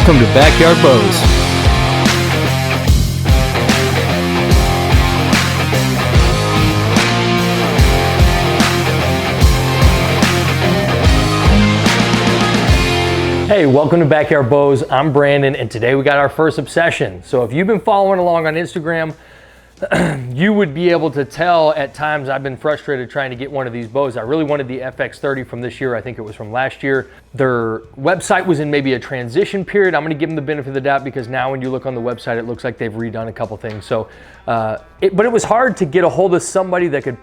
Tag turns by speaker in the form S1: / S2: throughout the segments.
S1: Welcome to Backyard Bows. Hey, welcome to Backyard Bows. I'm Brandon, and today we got our first obsession. So if you've been following along on Instagram, you would be able to tell at times I've been frustrated trying to get one of these bows. I really wanted the FX30 from this year. I think it was from last year. Their website was in maybe a transition period. I'm gonna give them the benefit of the doubt because now when you look on the website, it looks like they've redone a couple things. So, but it was hard to get a hold of somebody that could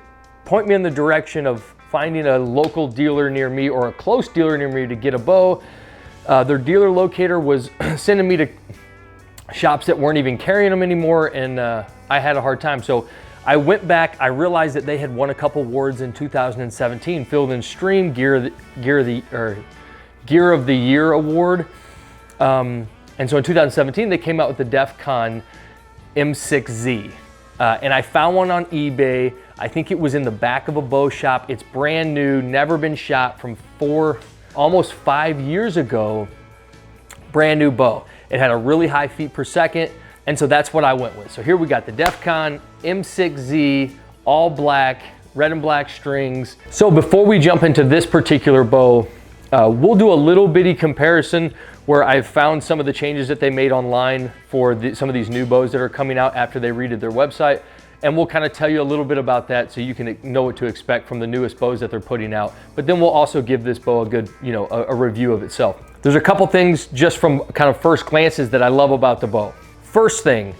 S1: point me in the direction of finding a local dealer near me or a close dealer near me to get a bow. Their dealer locator was sending me to shops that weren't even carrying them anymore, and I had a hard time. So I went back. I realized that they had won a couple awards in 2017, Field and Stream Gear of the Year award. And so in 2017, they came out with the DEFCON M6Z, and I found one on eBay. I think it was in the back of a bow shop. It's brand new, never been shot, from almost 5 years ago. Brand new bow. It had a really high feet per second, and so that's what I went with. So here we got the DEFCON M6Z, all black, red and black strings. So before we jump into this particular bow, we'll do a little bitty comparison where I've found some of the changes that they made online for some of these new bows that are coming out after they redid their website. And we'll kind of tell you a little bit about that so you can know what to expect from the newest bows that they're putting out. But then we'll also give this bow a good, a review of itself. There's a couple things just from kind of first glances that I love about the bow. First thing,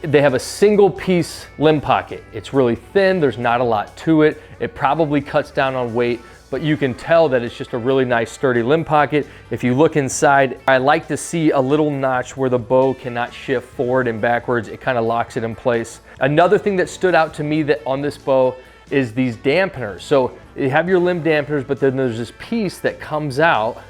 S1: they have a single piece limb pocket. It's really thin, there's not a lot to it. It probably cuts down on weight, but you can tell that it's just a really nice sturdy limb pocket. If you look inside, I like to see a little notch where the bow cannot shift forward and backwards. It kind of locks it in place. Another thing that stood out to me that on this bow is these dampeners. So you have your limb dampeners, but then there's this piece that comes out.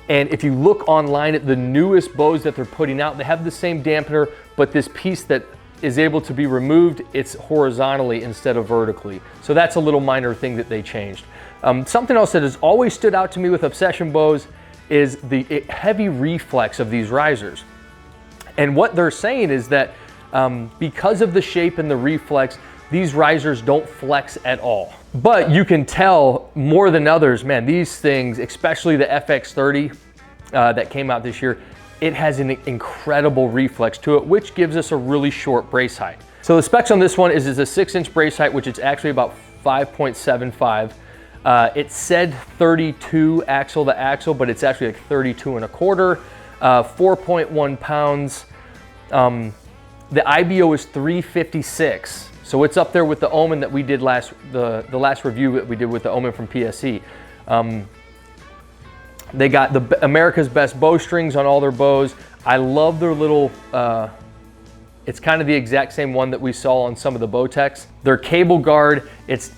S1: And if you look online at the newest bows that they're putting out, they have the same dampener, but this piece that is able to be removed, it's horizontally instead of vertically. So that's a little minor thing that they changed. Something else that has always stood out to me with Obsession bows is the heavy reflex of these risers. And what they're saying is that because of the shape and the reflex, these risers don't flex at all. But you can tell more than others, man, these things, especially the FX30 that came out this year, it has an incredible reflex to it, which gives us a really short brace height. So the specs on this one is a 6-inch brace height, which is actually about 5.75. It said 32 axle to axle, but it's actually like 32 and a quarter, 4.1 pounds. The IBO is 356. So it's up there with the Omen that we did the last review that we did with the Omen from PSE. They got the America's Best bowstrings on all their bows. I love their little, it's kind of the exact same one that we saw on some of the Bowtechs. Their cable guard, it's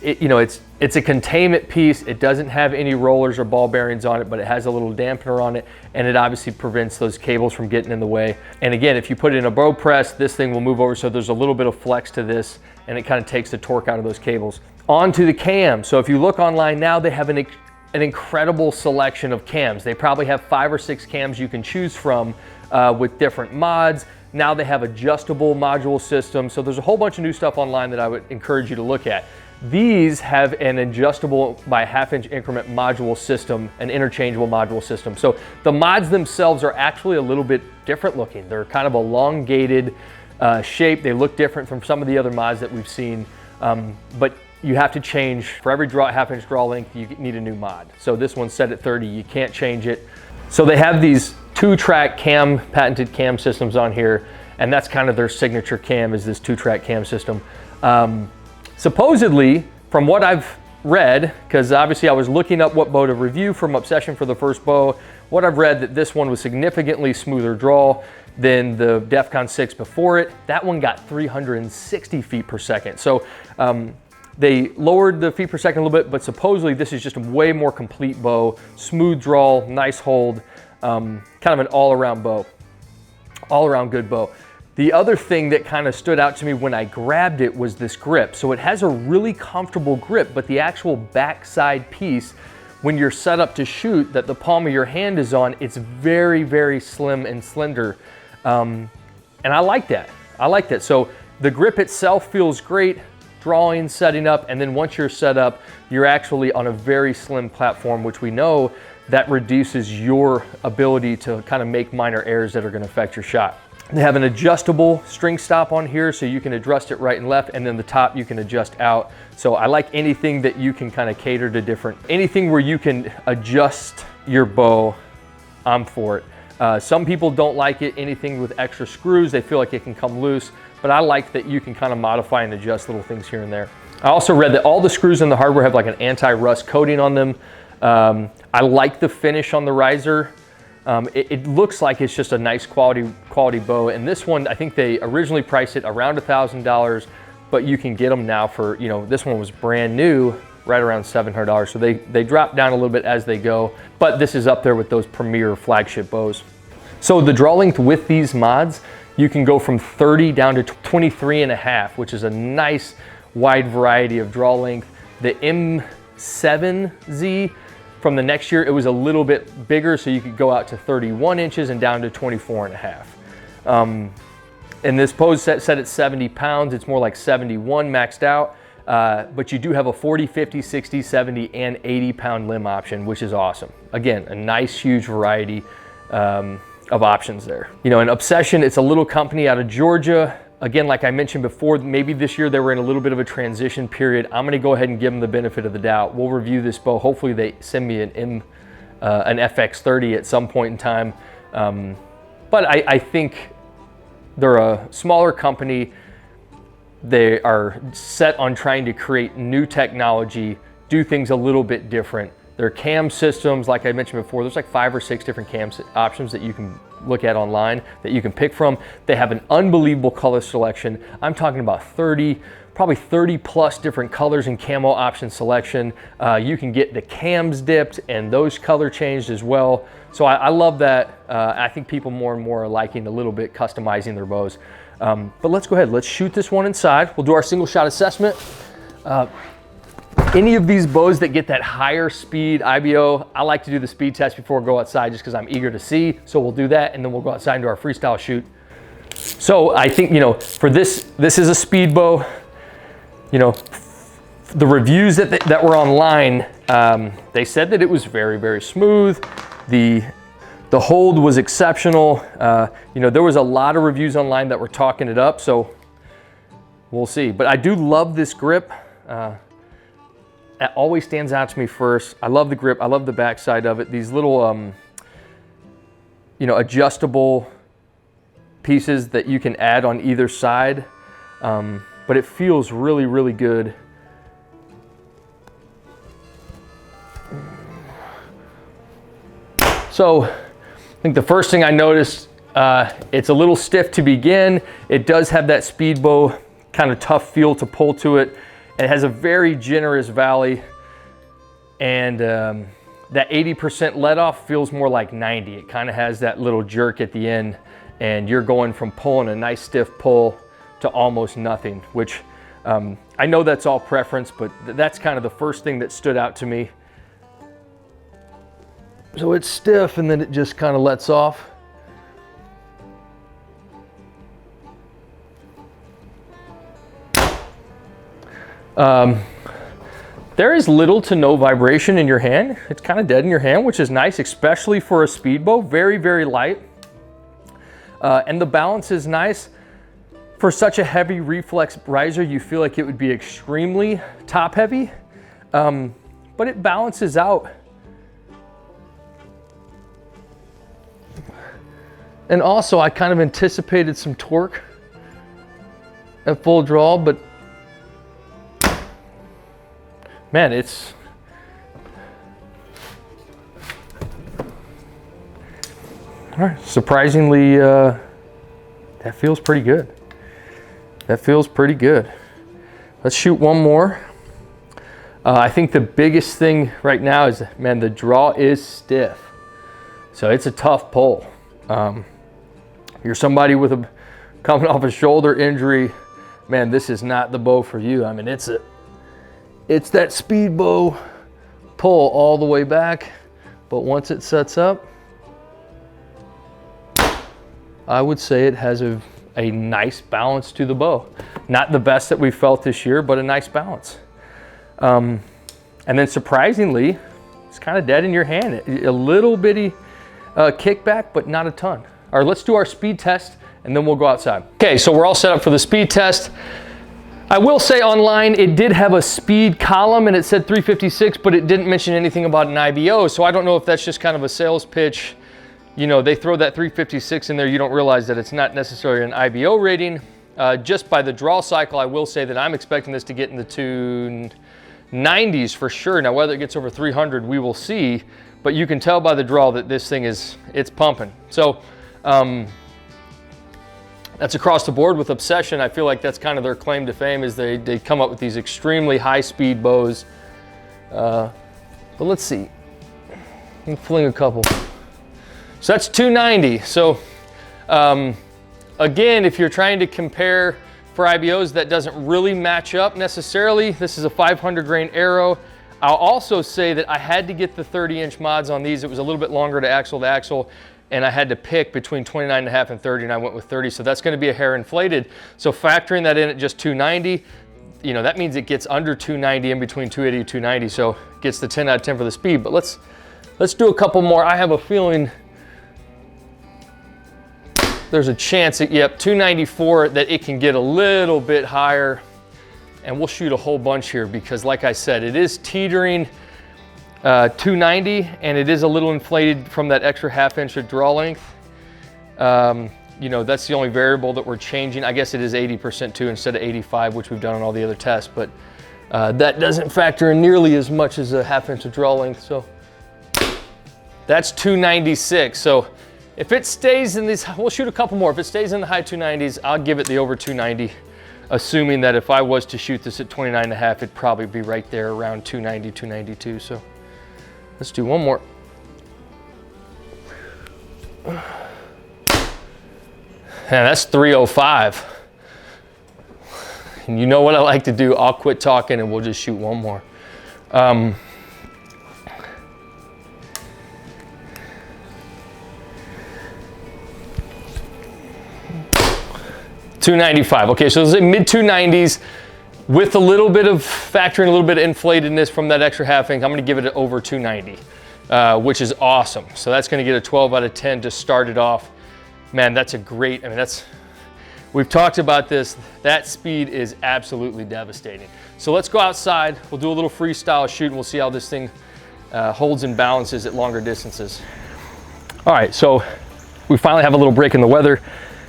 S1: a containment piece. It doesn't have any rollers or ball bearings on it, but it has a little dampener on it, and it obviously prevents those cables from getting in the way. And again, if you put it in a bow press, this thing will move over, so there's a little bit of flex to this, and it kind of takes the torque out of those cables. On to the cam. So if you look online now, they have an incredible selection of cams. They probably have 5 or 6 cams you can choose from with different mods. Now they have adjustable module systems. So there's a whole bunch of new stuff online that I would encourage you to look at. These have an adjustable by 1/2-inch increment module system, an interchangeable module system. So the mods themselves are actually a little bit different looking. They're kind of elongated shape. They look different from some of the other mods that we've seen, but you have to change. For every 1/2-inch draw length, you need a new mod. So this one's set at 30, you can't change it. So they have these 2-track patented cam systems on here, and that's kind of their signature cam, is this 2-track cam system. Supposedly, from what I've read, because obviously I was looking up what bow to review from Obsession for the first bow, what I've read that this one was significantly smoother draw than the DEFCON 6 before it. That one got 360 feet per second. So they lowered the feet per second a little bit, but supposedly this is just a way more complete bow, smooth draw, nice hold, kind of an all-around bow, all-around good bow. The other thing that kind of stood out to me when I grabbed it was this grip. So it has a really comfortable grip, but the actual backside piece when you're set up to shoot that the palm of your hand is on, it's very, very slim and slender. And I like that. I like that. So the grip itself feels great, drawing, setting up, and then once you're set up, you're actually on a very slim platform, which we know that reduces your ability to kind of make minor errors that are going to affect your shot. They have an adjustable string stop on here, so you can adjust it right and left, and then the top you can adjust out. So I like anything that you can kind of cater to different, anything where you can adjust your bow, I'm for it. Some people don't like it, anything with extra screws, they feel like it can come loose, but I like that you can kind of modify and adjust little things here and there. I also read that all the screws in the hardware have like an anti-rust coating on them. I like the finish on the riser. It looks like it's just a nice quality bow. And this one, I think they originally priced it around $1,000, but you can get them now for, you know, this one was brand new, right around $700. So they drop down a little bit as they go, but this is up there with those premier flagship bows. So the draw length with these mods, you can go from 30 down to 23.5, which is a nice wide variety of draw length. The M7Z, from the next year, it was a little bit bigger, so you could go out to 31 inches and down to 24.5. And this bow set at 70 pounds, it's more like 71 maxed out, but you do have a 40, 50, 60, 70, and 80 pound limb option, which is awesome. Again, a nice, huge variety of options there. You know, and Obsession, it's a little company out of Georgia. Again, like I mentioned before, maybe this year they were in a little bit of a transition period. I'm gonna go ahead and give them the benefit of the doubt. We'll review this bow. Hopefully they send me an FX30 at some point in time. But I think they're a smaller company. They are set on trying to create new technology, do things a little bit different. Their cam systems, like I mentioned before, there's like 5 or 6 different cam options that you can look at online that you can pick from. They have an unbelievable color selection. I'm talking about 30, probably 30 plus different colors and camo option selection. You can get the cams dipped and those color changed as well. So I love that. I think people more and more are liking a little bit customizing their bows. But let's go ahead, let's shoot this one inside. We'll do our single shot assessment. Any of these bows that get that higher speed IBO, I like to do the speed test before I go outside just because I'm eager to see. So we'll do that and then we'll go outside and do our freestyle shoot. So I think, you know, for this is a speed bow. You know, the reviews that were online, they said that it was very, very smooth. The hold was exceptional. You know, there was a lot of reviews online that were talking it up, so we'll see. But I do love this grip. It always stands out to me first. I love the grip. I love the backside of it. These little, you know, adjustable pieces that you can add on either side. But it feels really, really good. So I think the first thing I noticed, it's a little stiff to begin. It does have that speed bow kind of tough feel to pull to it. It has a very generous valley, and that 80% let off feels more like 90. It kind of has that little jerk at the end, and you're going from pulling a nice stiff pull to almost nothing, which I know that's all preference, but that's kind of the first thing that stood out to me. So it's stiff and then it just kind of lets off. There is little to no vibration in your hand. It's kind of dead in your hand, which is nice, especially for a speed bow. Very, very light. And the balance is nice. For such a heavy reflex riser, you feel like it would be extremely top heavy, but it balances out. And also, I kind of anticipated some torque at full draw, but man, it's all right. Surprisingly, that feels pretty good. That feels pretty good. Let's shoot one more. I think the biggest thing right now is, man, the draw is stiff. So it's a tough pull. You're somebody with coming off a shoulder injury, man, this is not the bow for you. I mean, it's that speed bow pull all the way back, but once it sets up, I would say it has a nice balance to the bow. Not the best that we've felt this year, but a nice balance. And then surprisingly, it's kind of dead in your hand. A little bitty kickback, but not a ton. All right, let's do our speed test and then we'll go outside. Okay, so we're all set up for the speed test. I will say online, it did have a speed column and it said 356, but it didn't mention anything about an IBO. So I don't know if that's just kind of a sales pitch. You know, they throw that 356 in there, you don't realize that it's not necessarily an IBO rating. Just by the draw cycle, I will say that I'm expecting this to get in the 290s for sure. Now, whether it gets over 300, we will see, but you can tell by the draw that this thing it's pumping. So that's across the board with Obsession. I feel like that's kind of their claim to fame, is they come up with these extremely high speed bows. But let's see, I'm fling a couple. So that's 290. So again, if you're trying to compare for IBOs, that doesn't really match up necessarily. This is a 500 grain arrow. I'll also say that I had to get the 30-inch mods on these. It was a little bit longer to axle, and I had to pick between 29.5 and 30, and I went with 30. So that's gonna be a hair inflated. So factoring that in at just 290, you know, that means it gets under 290 in between 280 and 290. So it gets the 10 out of 10 for the speed. But let's do a couple more. I have a feeling there's a chance that, yep, 294, that it can get a little bit higher, and we'll shoot a whole bunch here because, like I said, it is teetering 290, and it is a little inflated from that extra ½ inch of draw length. You know, that's the only variable that we're changing. I guess it is 80% too instead of 85, which we've done on all the other tests, but that doesn't factor in nearly as much as a ½ inch of draw length. So that's 296. So if it stays in these, we'll shoot a couple more. If it stays in the high 290s, I'll give it the over 290, assuming that if I was to shoot this at 29.5, it'd probably be right there around 290, 292. So let's do one more. And that's 305. And you know what I like to do? I'll quit talking and we'll just shoot one more. 295. Okay, so it's mid 290s with a little bit of factoring, a little bit of inflatedness from that extra ½ inch. I'm gonna give it over 290, which is awesome. So that's gonna get a 12 out of 10 to start it off. Man, that's a great, I mean, we've talked about this. That speed is absolutely devastating. So let's go outside. We'll do a little freestyle shoot and we'll see how this thing holds and balances at longer distances. All right, so we finally have a little break in the weather.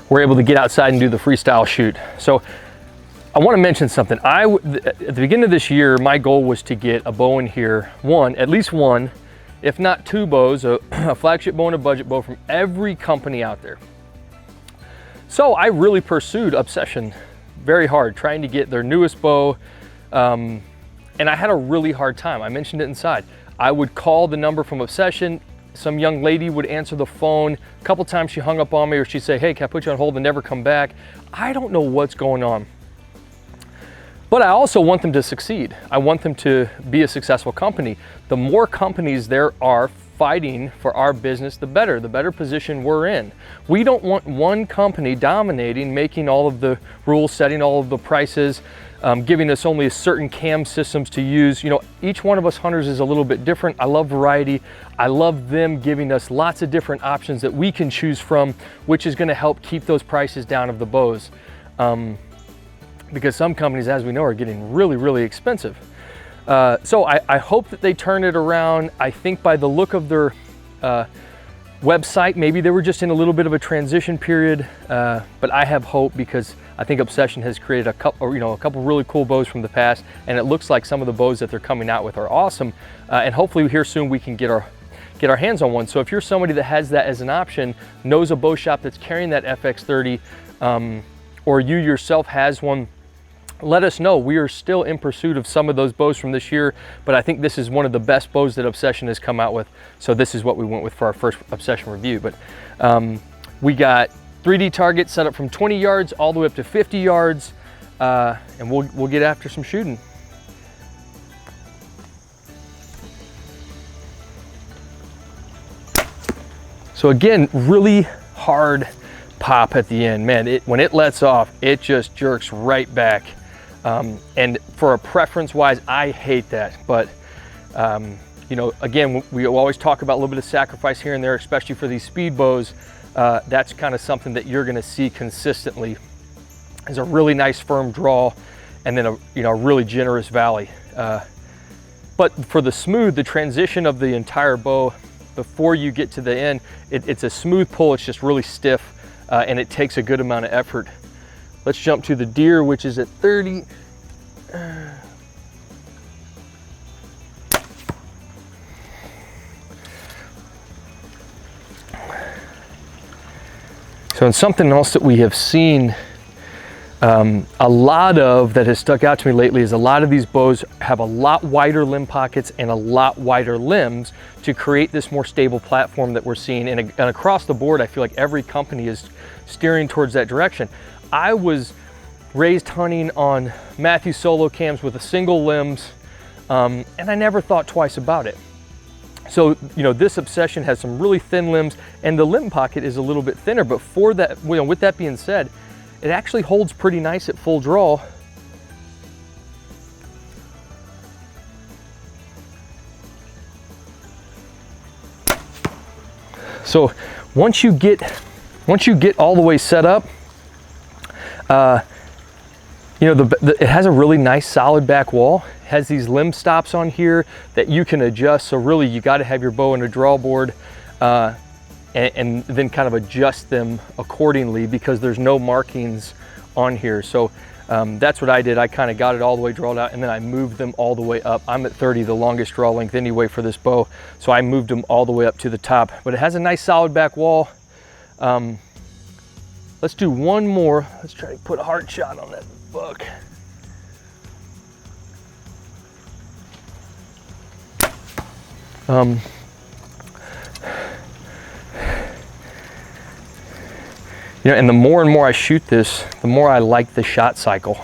S1: We're able to get outside and do the freestyle shoot. So I want to mention something. At the beginning of this year, my goal was to get a bow in here, at least one, if not two bows, a flagship bow and a budget bow from every company out there. So I really pursued Obsession very hard, trying to get their newest bow, and I had a really hard time. I mentioned it inside. I would call the number from Obsession. Some young lady would answer the phone. A couple times she hung up on me, or she'd say, hey, can I put you on hold, and never come back. I don't know what's going on. But I also want them to succeed. I want them to be a successful company. The more companies there are fighting for our business, the better position we're in. We don't want one company dominating, making all of the rules, setting all of the prices, giving us only certain cam systems to use. You know, each one of us hunters is a little bit different. I love variety. I love them giving us lots of different options that we can choose from, which is going to help keep those prices down of the bows. Because some companies, as we know, are getting really, really expensive. So I hope that they turn it around. I think by the look of their website, maybe they were just in a little bit of a transition period, but I have hope because I think Obsession has created a couple really cool bows from the past, and it looks like some of the bows that they're coming out with are awesome. And hopefully here soon we can get our hands on one. So if you're somebody that has that as an option, knows a bow shop that's carrying that FX30, or you yourself has one, let us know. We are still in pursuit of some of those bows from this year, but I think this is one of the best bows that Obsession has come out with. So this is what we went with for our first Obsession review. But we got 3D targets set up from 20 yards all the way up to 50 yards, and we'll get after some shooting. So again, really hard pop at the end. Man, when it lets off, it just jerks right back. And for a preference wise, I hate that. But you know, again, we always talk about a little bit of sacrifice here and there, especially for these speed bows. That's kind of something that you're gonna see consistently, is a really nice firm draw and then a really generous valley. But for the smooth, the transition of the entire bow before you get to the end, it's a smooth pull. It's just really stiff, and it takes a good amount of effort. Let's jump to the deer, which is at 30. So, and something else that we have seen a lot of that has stuck out to me lately is a lot of these bows have a lot wider limb pockets and a lot wider limbs to create this more stable platform that we're seeing. And across the board, I feel like every company is steering towards that direction. I was raised hunting on Matthews solo cams with a single limbs, and I never thought twice about it. So, you know, this Obsession has some really thin limbs and the limb pocket is a little bit thinner, but for that, you know, with that being said, it actually holds pretty nice at full draw. So once you get all the way set up, you know, it has a really nice solid back wall. It has these limb stops on here that you can adjust. So really you got to have your bow and a draw board, and then kind of adjust them accordingly because there's no markings on here. So that's what I did. I kind of got it all the way drawn out and then I moved them all the way up. I'm at 30, the longest draw length anyway for this bow. So I moved them all the way up to the top, but it has a nice solid back wall. Let's do one more. Let's try to put a hard shot on that buck. You know, and the more and more I shoot this, the more I like the shot cycle.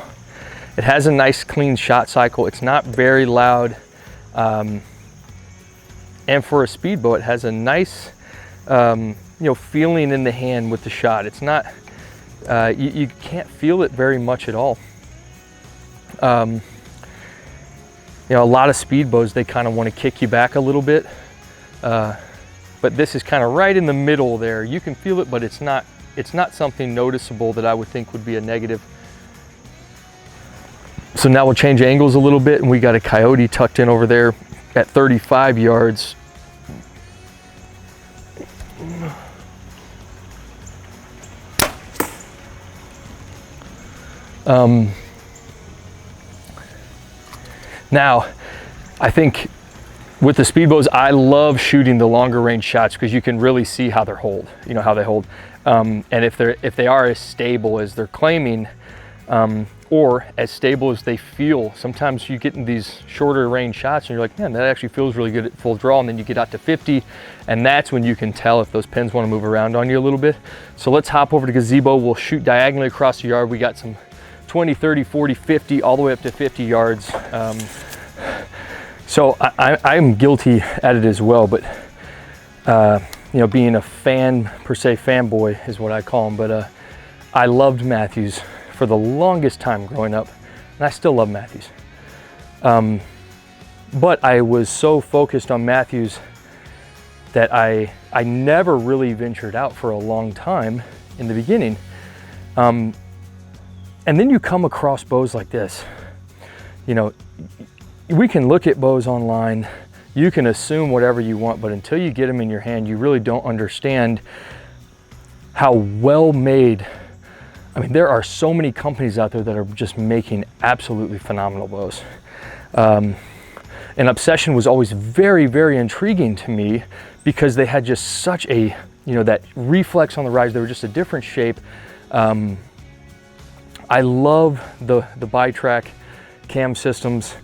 S1: It has a nice clean shot cycle. It's not very loud. And for a speed bow, it has a nice, you know, feeling in the hand with the shot. It's not, you can't feel it very much at all. You know, a lot of speed bows, they kind of want to kick you back a little bit. But this is kind of right in the middle there. You can feel it, but it's not something noticeable that I would think would be a negative. So now we'll change angles a little bit, and we got a coyote tucked in over there at 35 yards. Now, I think with the speed bows, I love shooting the longer range shots because you can really see how they hold. You know how they hold, and if they are as stable as they're claiming, or as stable as they feel. Sometimes you get in these shorter range shots and you're like, man, that actually feels really good at full draw. And then you get out to 50, and that's when you can tell if those pins want to move around on you a little bit. So let's hop over to gazebo. We'll shoot diagonally across the yard. We got some 20, 30, 40, 50, all the way up to 50 yards. So I'm guilty at it as well, but you know, being a fan, per se, fanboy is what I call them. But I loved Matthews for the longest time growing up, and I still love Matthews. But I was so focused on Matthews that I never really ventured out for a long time in the beginning. And then you come across bows like this. You know, we can look at bows online, you can assume whatever you want, but until you get them in your hand, you really don't understand how well made. I mean, there are so many companies out there that are just making absolutely phenomenal bows. And Obsession was always very, very intriguing to me because they had just such a, you know, that reflex on the rise. They were just a different shape. I love the bi-track cam systems.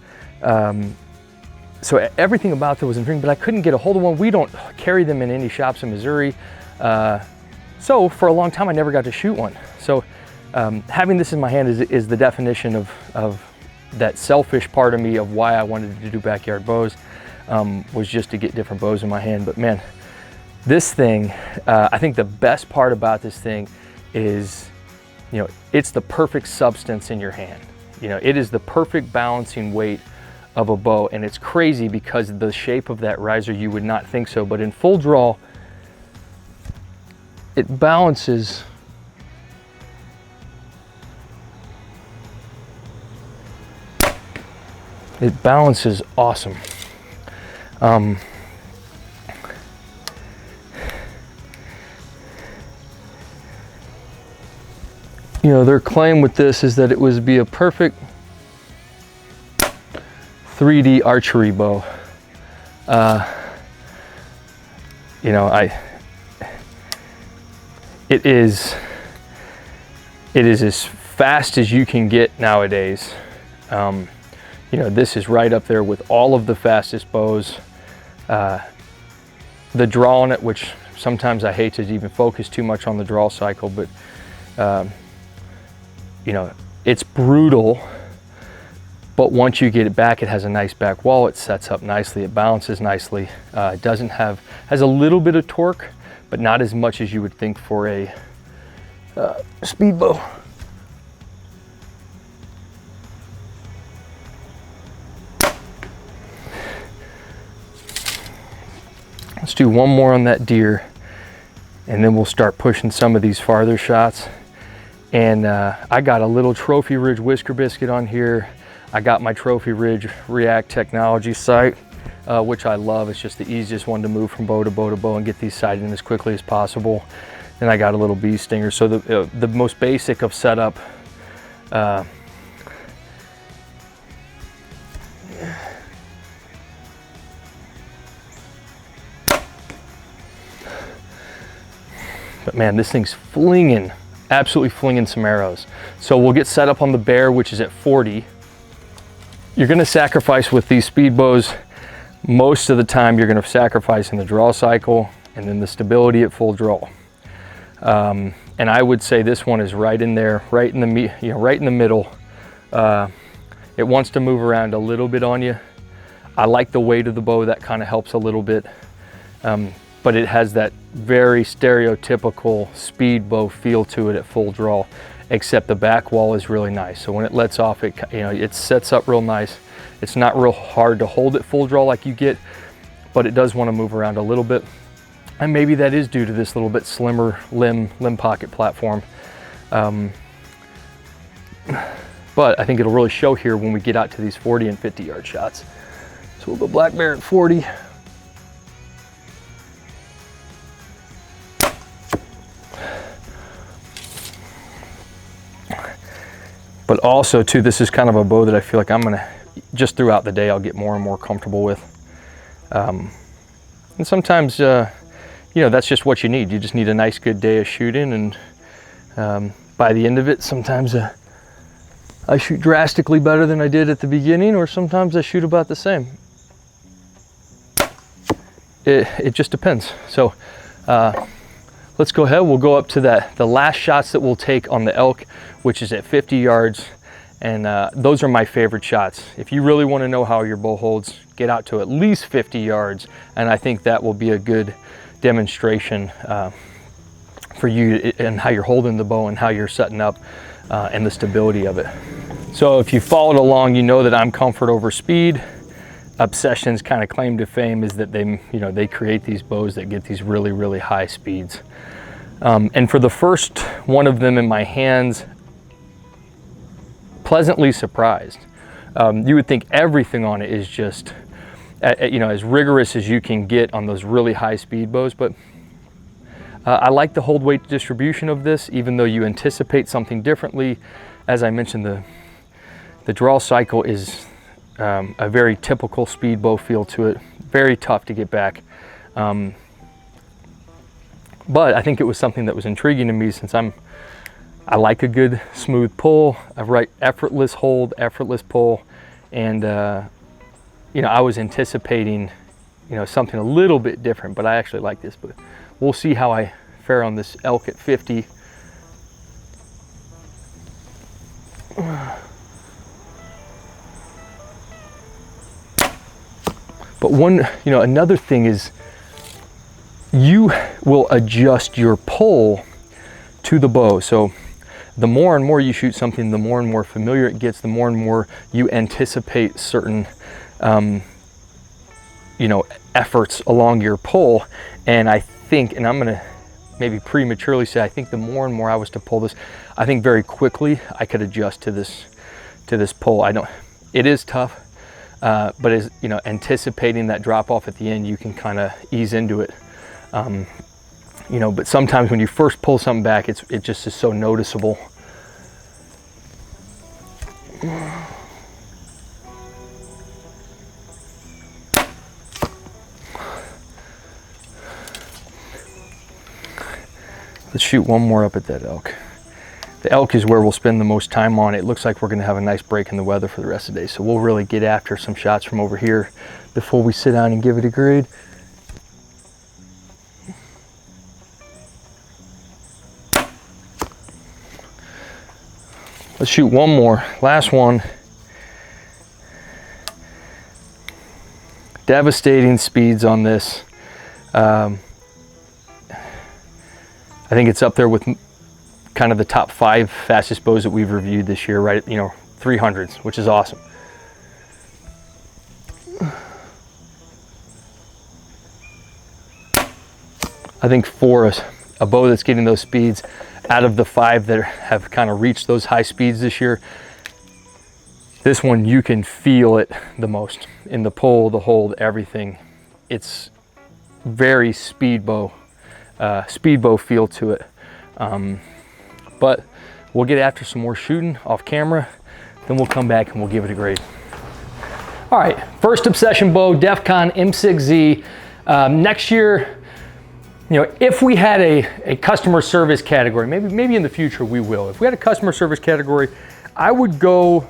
S1: So everything about that was intriguing, but I couldn't get a hold of one. We don't carry them in any shops in Missouri. So for a long time, I never got to shoot one. So having this in my hand is the definition of that selfish part of me of why I wanted to do backyard bows, was just to get different bows in my hand. But man, This thing, I think the best part about this thing is, you know, it's the perfect substance in your hand. You know, it is the perfect balancing weight of a bow, and it's crazy because of the shape of that riser, you would not think so, but in full draw, it balances awesome. You know, their claim with this is that it would be a perfect 3D archery bow. You know, it is as fast as you can get nowadays. You know, this is right up there with all of the fastest bows. The draw on it, which sometimes I hate to even focus too much on the draw cycle, but you know, it's brutal, but once you get it back, it has a nice back wall. It sets up nicely, it balances nicely. It has a little bit of torque, but not as much as you would think for a speed bow. Let's do one more on that deer, and then we'll start pushing some of these farther shots. And I got a little Trophy Ridge whisker biscuit on here. I got my Trophy Ridge React Technology sight, which I love. It's just the easiest one to move from bow to bow to bow and get these sighted in as quickly as possible. Then I got a little bee stinger. So the most basic of setup. But man, this thing's flinging. Absolutely flinging some arrows. So we'll get set up on the bear, which is at 40. You're gonna sacrifice with these speed bows. Most of the time you're gonna sacrifice in the draw cycle and then the stability at full draw. And I would say this one is right in there, right in the middle. It wants to move around a little bit on you. I like the weight of the bow, that kind of helps a little bit. But it has that very stereotypical speed bow feel to it at full draw, except the back wall is really nice. So when it lets off, it sets up real nice. It's not real hard to hold at full draw like you get, but it does want to move around a little bit. And maybe that is due to this little bit slimmer limb pocket platform. But I think it'll really show here when we get out to these 40 and 50 yard shots. So we'll go black bear at 40. But also too, this is kind of a bow that I feel like I'm gonna, just throughout the day, I'll get more and more comfortable with. And sometimes, you know, that's just what you need. You just need a nice good day of shooting, and by the end of it, sometimes I shoot drastically better than I did at the beginning, or sometimes I shoot about the same. It just depends. So let's go ahead. We'll go up to the last shots that we'll take on the elk, which is at 50 yards. And those are my favorite shots. If you really want to know how your bow holds, get out to at least 50 yards. And I think that will be a good demonstration for you and how you're holding the bow and how you're setting up and the stability of it. So if you followed along, you know that I'm comfort over speed. Obsession's kind of claim to fame is that they create these bows that get these really, really high speeds. And for the first one of them in my hands, pleasantly surprised. You would think everything on it is just, you know, as rigorous as you can get on those really high speed bows, but I like the hold weight distribution of this, even though you anticipate something differently. As I mentioned, the draw cycle is a very typical speed bow feel to it, very tough to get back. But I think it was something that was intriguing to me, since I like a good smooth pull, a right effortless hold, effortless pull, and you know, I was anticipating, you know, something a little bit different, but I actually like this. But we'll see how I fare on this elk at 50. But one, you know, another thing is, you will adjust your pull to the bow. So the more and more you shoot something, the more and more familiar it gets, the more and more you anticipate certain efforts along your pull. And I think, and I'm gonna maybe prematurely say, I think the more and more I was to pull this, I think very quickly I could adjust to this pull. It is tough, but as anticipating that drop off at the end, you can kind of ease into it. But sometimes when you first pull something back, it just is so noticeable. Let's shoot one more up at that elk. The elk is where we'll spend the most time on. It looks like we're gonna have a nice break in the weather for the rest of the day. So we'll really get after some shots from over here before we sit down and give it a grade. Let's shoot one more, last one. Devastating speeds on this. I think it's up there with kind of the top 5 fastest bows that we've reviewed this year, right? 300s, which is awesome. I think for a bow that's getting those speeds, out of the 5 that have kind of reached those high speeds this year, this one you can feel it the most in the pull, the hold, everything. It's very speedbow feel to it. But we'll get after some more shooting off camera, then we'll come back and we'll give it a grade. All right, first obsession bow, DEFCON M6Z. Next year, if we had a customer service category, maybe in the future we will. If we had a customer service category, I would go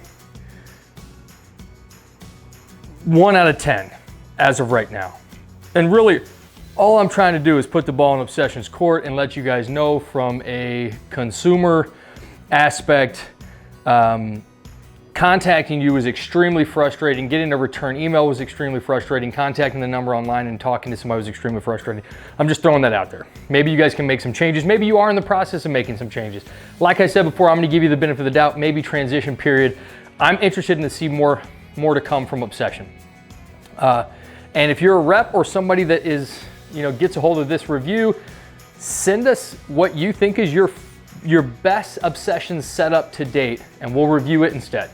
S1: 1 out of 10 as of right now. And really, all I'm trying to do is put the ball in Obsession's court and let you guys know from a consumer aspect, contacting you was extremely frustrating. Getting a return email was extremely frustrating. Contacting the number online and talking to somebody was extremely frustrating. I'm just throwing that out there. Maybe you guys can make some changes. Maybe you are in the process of making some changes. Like I said before, I'm gonna give you the benefit of the doubt, maybe transition period. I'm interested in to see more to come from Obsession. And if you're a rep or somebody that is, gets a hold of this review, send us what you think is your best Obsession setup to date, and we'll review it instead.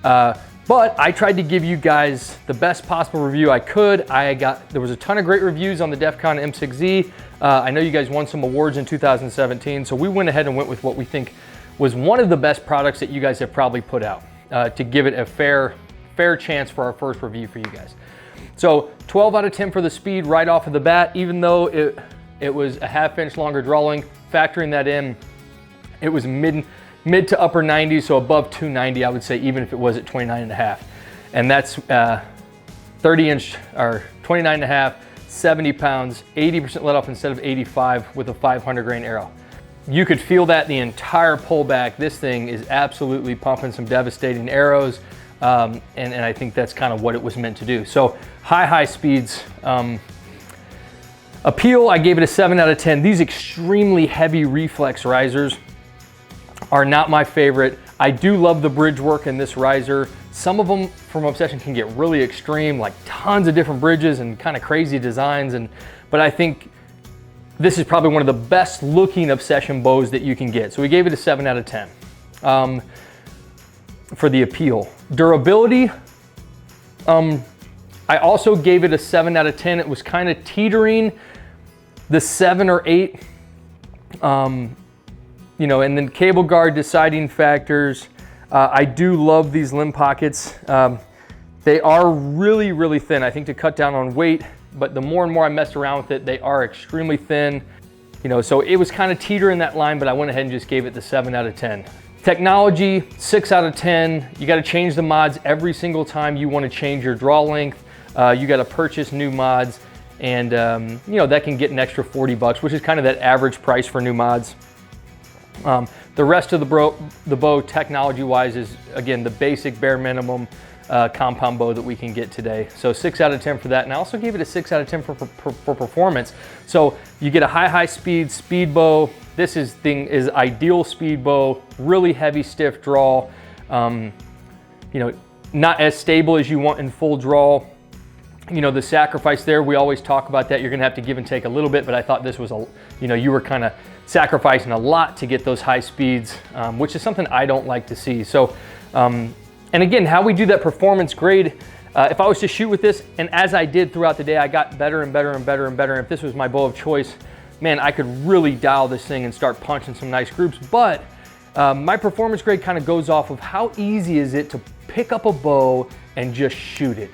S1: But I tried to give you guys the best possible review I could. There was a ton of great reviews on the DEFCON M6Z. I know you guys won some awards in 2017, so we went ahead and went with what we think was one of the best products that you guys have probably put out, to give it a fair chance for our first review for you guys. So 12 out of 10 for the speed right off of the bat, even though it was a 1/2 inch longer draw length. Factoring that in, it was mid to upper 90s, so above 290, I would say, even if it was at 29.5. And that's 30 inch or 29.5, 70 pounds, 80% let off instead of 85 with a 500 grain arrow. You could feel that the entire pullback. This thing is absolutely pumping some devastating arrows. And I think that's kind of what it was meant to do. So high speeds. Appeal, I gave it a 7 out of 10. These extremely heavy reflex risers are not my favorite. I do love the bridge work in this riser. Some of them from Obsession can get really extreme, like tons of different bridges and kind of crazy designs. But I think this is probably one of the best looking Obsession bows that you can get. So we gave it a 7 out of 10 for the appeal. Durability, I also gave it a 7 out of 10. It was kind of teetering the 7 or 8. And then cable guard deciding factors. I do love these limb pockets. They are really, really thin, I think, to cut down on weight, but the more and more I messed around with it, they are extremely thin. So it was kind of teetering that line, but I went ahead and just gave it the 7 out of 10. Technology, 6 out of 10. You got to change the mods every single time you want to change your draw length. You got to purchase new mods, and that can get an extra 40 bucks, which is kind of that average price for new mods. The rest of the bow technology wise is, again, the basic bare minimum. compound bow that we can get today. So 6 out of 10 for that. And I also gave it a 6 out of 10 for performance. So you get a high speed bow. This thing is ideal speed bow, really heavy, stiff draw. You know, not as stable as you want in full draw. You know, the sacrifice there, we always talk about that. You're gonna have to give and take a little bit, but I thought this was you know, you were kind of sacrificing a lot to get those high speeds, which is something I don't like to see. So, and again, how we do that performance grade, if I was to shoot with this, and as I did throughout the day, I got better and better and better and better. And if this was my bow of choice, man, I could really dial this thing and start punching some nice groups. But my performance grade kind of goes off of how easy is it to pick up a bow and just shoot it.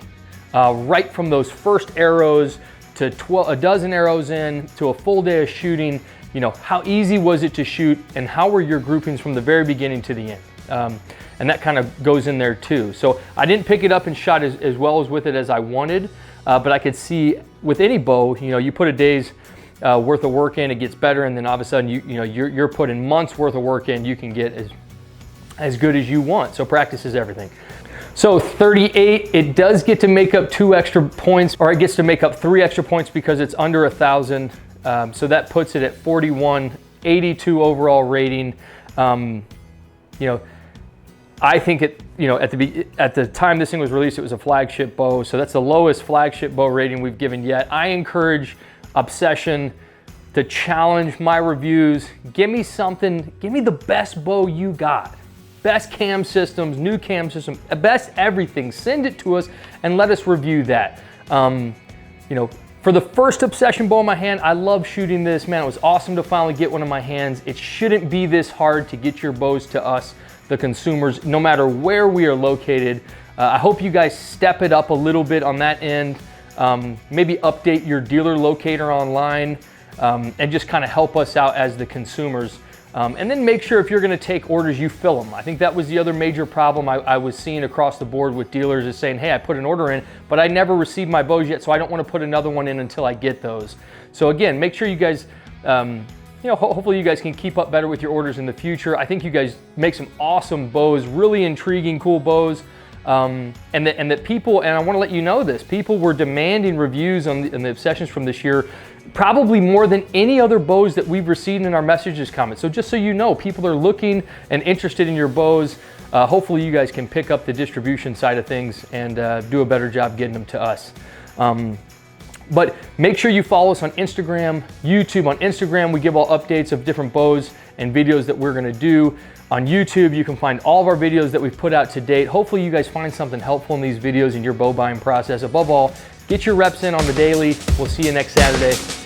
S1: Right from those first arrows to a dozen arrows in to a full day of shooting, you know, how easy was it to shoot and how were your groupings from the very beginning to the end? And that kind of goes in there too. So I didn't pick it up and shot as well as with it as I wanted, but I could see with any bow, you know, you put a day's worth of work in, it gets better, and then all of a sudden you're putting months worth of work in, you can get as good as you want. So practice is everything. So 38, it does get to make up 2 extra points, or it gets to make up 3 extra points because it's under 1,000. So that puts it at 41, 82 overall rating. You know, I think at the time this thing was released, it was a flagship bow. So that's the lowest flagship bow rating we've given yet. I encourage Obsession to challenge my reviews. Give me something, give me the best bow you got. Best cam systems, new cam system, best everything. Send it to us and let us review that. You know, for the first Obsession bow in my hand, I love shooting this. Man, it was awesome to finally get one in my hands. It shouldn't be this hard to get your bows to us, the consumers, no matter where we are located. I hope you guys step it up a little bit on that end. Maybe update your dealer locator online and just kind of help us out as the consumers. And then make sure if you're gonna take orders, you fill them. I think that was the other major problem I was seeing across the board with dealers is saying, hey, I put an order in, but I never received my bows yet, so I don't wanna put another one in until I get those. So again, make sure you guys, you know, hopefully you guys can keep up better with your orders in the future. I think you guys make some awesome bows, really intriguing, cool bows. And that people, and I wanna let you know this, people were demanding reviews on the Obsessions from this year, probably more than any other bows that we've received in our messages comments. So just so you know, people are looking and interested in your bows. Hopefully you guys can pick up the distribution side of things and do a better job getting them to us. But make sure you follow us on Instagram, YouTube. On Instagram, we give all updates of different bows and videos that we're gonna do. On YouTube, you can find all of our videos that we've put out to date. Hopefully you guys find something helpful in these videos in your bow buying process. Above all, get your reps in on the daily. We'll see you next Saturday.